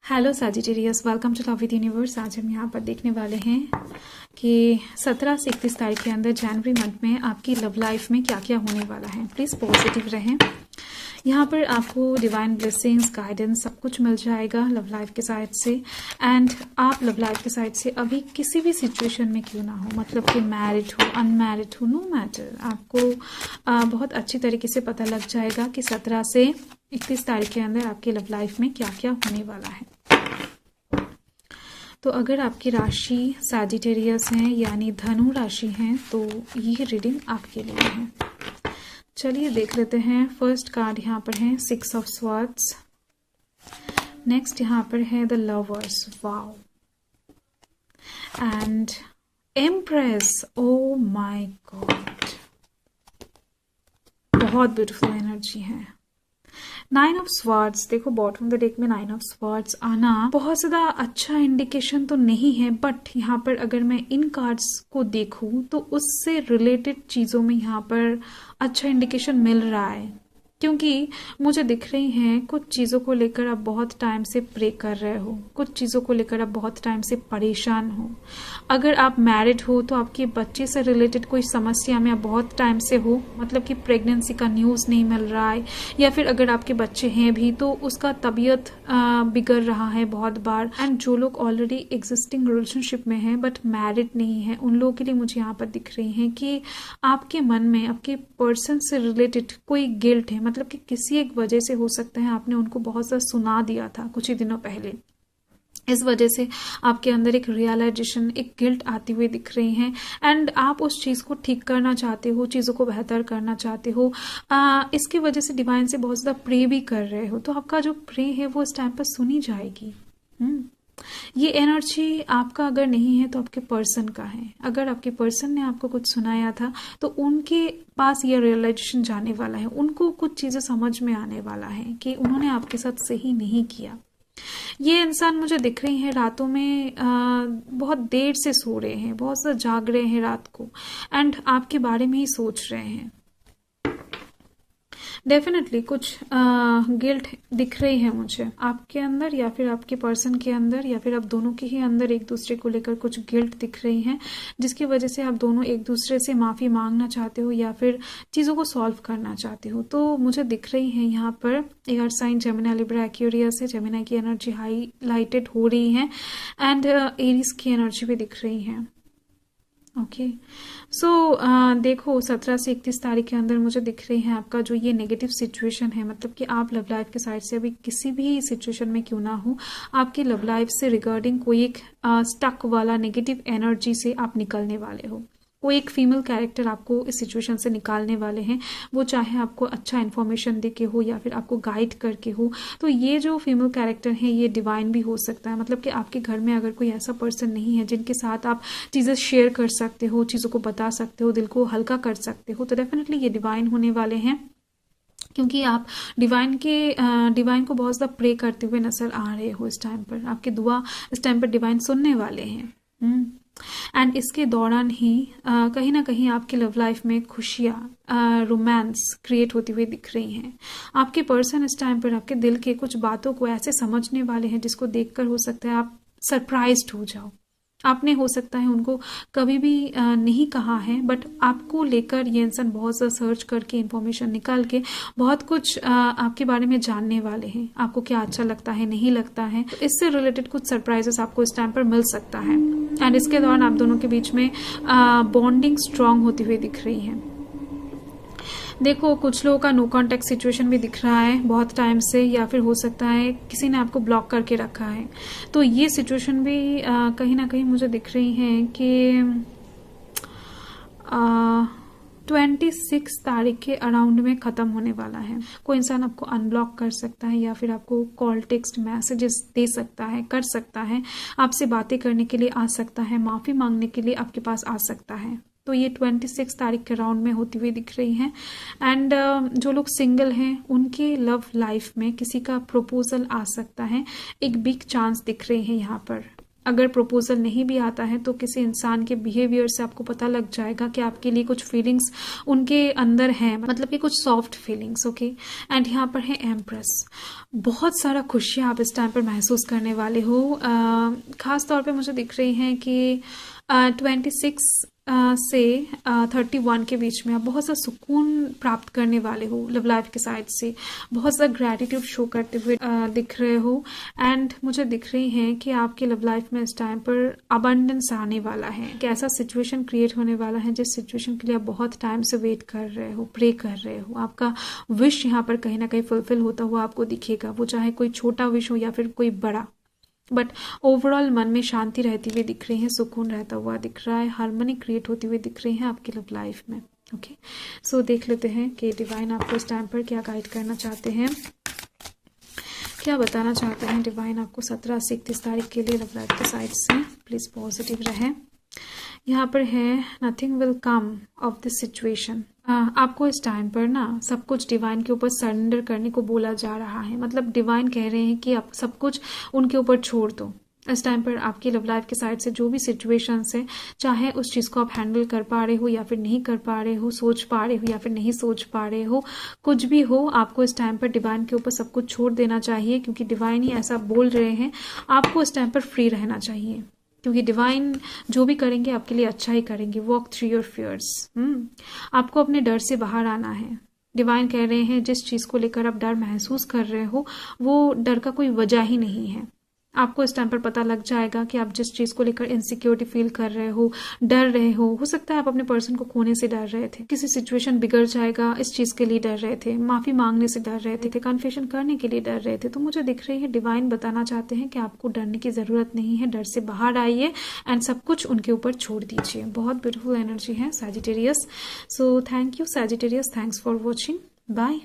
Hello Sagittarius, welcome to love with universe. आज हम यहाँ पर देखने वाले हैं कि 17 से 31 तारीख के अंदर जनवरी मंथ में आपकी लव लाइफ में क्या क्या होने वाला है। प्लीज़ पॉजिटिव रहें। यहाँ पर आपको डिवाइन ब्लेसिंग्स, गाइडेंस सब कुछ मिल जाएगा लव लाइफ के साइड से। एंड आप लव लाइफ के साइड से अभी किसी भी सिचुएशन में क्यों ना हो, मतलब कि मैरिड हो, अनमैरिड हो, नो मैटर, आपको बहुत अच्छी तरीके से पता लग जाएगा कि 17 से 31 तारीख के अंदर आपकी लव लाइफ में क्या क्या होने वाला है। तो अगर आपकी राशि सैजिटेरियस है यानी धनु राशि है तो ये रीडिंग आपके लिए है। चलिए देख लेते हैं। फर्स्ट कार्ड यहाँ पर है 6 ऑफ स्वॉर्ड्स। नेक्स्ट यहाँ पर है the lovers, wow, and empress, oh my God, बहुत ब्यूटीफुल एनर्जी है। 9 ऑफ स्वॉर्ड्स, देखो बॉटम ऑफ द डेक में 9 ऑफ स्वॉर्ड्स आना बहुत ज्यादा अच्छा इंडिकेशन तो नहीं है, बट यहाँ पर अगर मैं इन कार्ड्स को देखूं तो उससे रिलेटेड चीजों में यहाँ पर अच्छा इंडिकेशन मिल रहा है, क्योंकि मुझे दिख रही हैं कुछ चीजों को लेकर आप बहुत टाइम से प्रे कर रहे हो, कुछ चीजों को लेकर आप बहुत टाइम से परेशान हो। अगर आप मैरिड हो तो आपके बच्चे से रिलेटेड कोई समस्या में आप बहुत टाइम से हो, मतलब कि प्रेगनेंसी का न्यूज नहीं मिल रहा है, या फिर अगर आपके बच्चे हैं भी तो उसका तबीयत बिगड़ रहा है बहुत बार। एंड जो लोग ऑलरेडी एग्जिस्टिंग रिलेशनशिप में हैं बट मैरिड नहीं है, उन लोगों के लिए मुझे यहाँ पर दिख रही है कि आपके मन में आपके पर्सन से रिलेटेड कोई गिल्ट है, मतलब कि किसी एक वजह से हो सकता है आपने उनको बहुत सा सुना दिया था कुछ ही दिनों पहले। इस वजह से आपके अंदर एक रियलाइजेशन, एक गिल्ट आती हुई दिख रही है एंड आप उस चीज को ठीक करना चाहते हो, चीजों को बेहतर करना चाहते हो। इसकी वजह से डिवाइन से बहुत ज्यादा प्रे भी कर रहे हो, तो आपका जो प्रे है वो इस टाइम पर सुनी जाएगी। ये एनर्जी आपका अगर नहीं है तो आपके पर्सन का है। अगर आपके पर्सन ने आपको कुछ सुनाया था तो उनके पास ये रियलाइजेशन जाने वाला है, उनको कुछ चीजें समझ में आने वाला है कि उन्होंने आपके साथ सही नहीं किया। ये इंसान मुझे दिख रही है रातों में बहुत देर से सो रहे हैं, बहुत सा जाग रहे हैं रात को एंड आपके बारे में ही सोच रहे हैं। डेफिनेटली कुछ गिल्ट दिख रही है मुझे आपके अंदर, या फिर आपके पर्सन के अंदर, या फिर आप दोनों के ही अंदर एक दूसरे को लेकर कुछ गिल्ट दिख रही है, जिसकी वजह से आप दोनों एक दूसरे से माफी मांगना चाहते हो या फिर चीजों को सॉल्व करना चाहते हो। तो मुझे दिख रही है यहाँ पर air sign Gemini, Libra, Aquarius है। जेमिनी की एनर्जी हाईलाइटेड हो रही है एंड एरीज की एनर्जी भी दिख रही है। ओके सो देखो 17 से 31 तारीख के अंदर मुझे दिख रही है आपका जो ये नेगेटिव सिचुएशन है, मतलब कि आप लव लाइफ के साइड से अभी किसी भी सिचुएशन में क्यों ना हो, आपकी लव लाइफ से रिगार्डिंग कोई एक स्टक वाला नेगेटिव एनर्जी से आप निकलने वाले हो। कोई एक फीमेल कैरेक्टर आपको इस सिचुएशन से निकालने वाले हैं, वो चाहे आपको अच्छा इन्फॉर्मेशन दे के हो या फिर आपको गाइड करके हो। तो ये जो फीमेल कैरेक्टर है ये डिवाइन भी हो सकता है, मतलब कि आपके घर में अगर कोई ऐसा पर्सन नहीं है जिनके साथ आप चीज़ें शेयर कर सकते हो, चीज़ों को बता सकते हो, दिल को हल्का कर सकते हो, तो डेफिनेटली ये डिवाइन होने वाले हैं, क्योंकि आप डिवाइन को बहुत ज़्यादा प्रे करते हुए नजर आ रहे हो। इस टाइम पर आपकी दुआ इस टाइम पर डिवाइन सुनने वाले हैं एंड इसके दौरान ही कहीं ना कहीं आपकी लव लाइफ में खुशियाँ, रोमांस क्रिएट होती हुई दिख रही हैं। आपके पर्सन इस टाइम पर आपके दिल के कुछ बातों को ऐसे समझने वाले हैं जिसको देखकर हो सकता है आप सरप्राइज्ड हो जाओ। आपने हो सकता है उनको कभी भी नहीं कहा है, बट आपको लेकर ये इंसान बहुत सा सर्च करके इंफॉर्मेशन निकाल के बहुत कुछ आपके बारे में जानने वाले हैं। आपको क्या अच्छा लगता है, नहीं लगता है, तो इससे रिलेटेड कुछ सरप्राइजेस आपको इस टाइम पर मिल सकता है एंड इसके दौरान आप दोनों के बीच में बॉन्डिंग स्ट्रांग होती हुई दिख रही है। देखो कुछ लोगों का नो कांटेक्ट सिचुएशन भी दिख रहा है बहुत टाइम से, या फिर हो सकता है किसी ने आपको ब्लॉक करके रखा है। तो ये सिचुएशन भी कहीं ना कहीं मुझे दिख रही है कि 26 तारीख के अराउंड में खत्म होने वाला है। कोई इंसान आपको अनब्लॉक कर सकता है या फिर आपको कॉल, टेक्स्ट, मैसेजेस दे सकता है, कर सकता है, आपसे बातें करने के लिए आ सकता है, माफी मांगने के लिए आपके पास आ सकता है। तो ये 26 तारीख के राउंड में होती हुई दिख रही है एंड जो लोग सिंगल हैं उनके लव लाइफ में किसी का प्रपोजल आ सकता है, एक बिग चांस दिख रही है यहाँ पर। अगर प्रपोजल नहीं भी आता है तो किसी इंसान के बिहेवियर से आपको पता लग जाएगा कि आपके लिए कुछ फीलिंग्स उनके अंदर हैं, मतलब कि कुछ सॉफ्ट फीलिंग्स। ओके, एंड यहाँ पर है एम्प्रेस। बहुत सारा खुशियाँ आप इस टाइम पर महसूस करने वाले हो। खास तौर पे मुझे दिख रही हैं कि 26 से 31 के बीच में आप बहुत सा सुकून प्राप्त करने वाले हो लव लाइफ के साइड से। बहुत सा ग्रैटिट्यूड शो करते हुए दिख रहे हो। एंड मुझे दिख रही हैं कि आपके लव लाइफ में इस टाइम पर अबंडेंस आने वाला है, कि ऐसा सिचुएशन क्रिएट होने वाला है जिस सिचुएशन के लिए आप बहुत टाइम से वेट कर रहे हो, प्रे कर रहे हो। आपका विश यहाँ पर कहीं ना कहीं फुलफिल होता हुआ आपको दिखेगा, वो चाहे कोई छोटा विश हो या फिर कोई बड़ा, बट ओवरऑल मन में शांति रहती हुई दिख रही है, सुकून रहता हुआ दिख रहा है, हार्मनी क्रिएट होती हुई दिख रही है आपकी लव लाइफ में। ओके, सो देख लेते हैं कि डिवाइन आपको इस टाइम पर क्या गाइड करना चाहते हैं, क्या बताना चाहते हैं डिवाइन आपको 17 से 31 तारीख के लिए लव लाइफ के साइड से। प्लीज पॉजिटिव रहे। यहाँ पर है nothing will come of this situation. आपको इस टाइम पर ना सब कुछ डिवाइन के ऊपर सरेंडर करने को बोला जा रहा है, मतलब डिवाइन कह रहे हैं कि आप सब कुछ उनके ऊपर छोड़ दो। इस टाइम पर आपकी लव लाइफ के साइड से जो भी सिचुएशंस है, चाहे उस चीज को आप हैंडल कर पा रहे हो या फिर नहीं कर पा रहे हो, सोच पा रहे हो या फिर नहीं सोच पा रहे हो, कुछ भी हो, आपको इस टाइम पर डिवाइन के ऊपर सब कुछ छोड़ देना चाहिए, क्योंकि डिवाइन ही ऐसा बोल रहे हैं। आपको इस टाइम पर फ्री रहना चाहिए, क्योंकि डिवाइन जो भी करेंगे आपके लिए अच्छा ही करेंगे। Walk through your fears. आपको अपने डर से बाहर आना है। डिवाइन कह रहे हैं जिस चीज को लेकर आप डर महसूस कर रहे हो वो डर का कोई वजह ही नहीं है। आपको इस टाइम पर पता लग जाएगा कि आप जिस चीज को लेकर इनसिक्योरिटी फील कर रहे हो, डर रहे हो सकता है आप अपने पर्सन को खोने से डर रहे थे, किसी सिचुएशन बिगड़ जाएगा इस चीज के लिए डर रहे थे, माफी मांगने से डर रहे थे, कन्फेशन करने के लिए डर रहे थे। तो मुझे दिख रही है डिवाइन बताना चाहते हैं कि आपको डरने की जरूरत नहीं है, डर से बाहर आइए एंड सब कुछ उनके ऊपर छोड़ दीजिए। बहुत ब्यूटीफुल एनर्जी है Sagittarius. So thank you Sagittarius, thanks for watching, bye.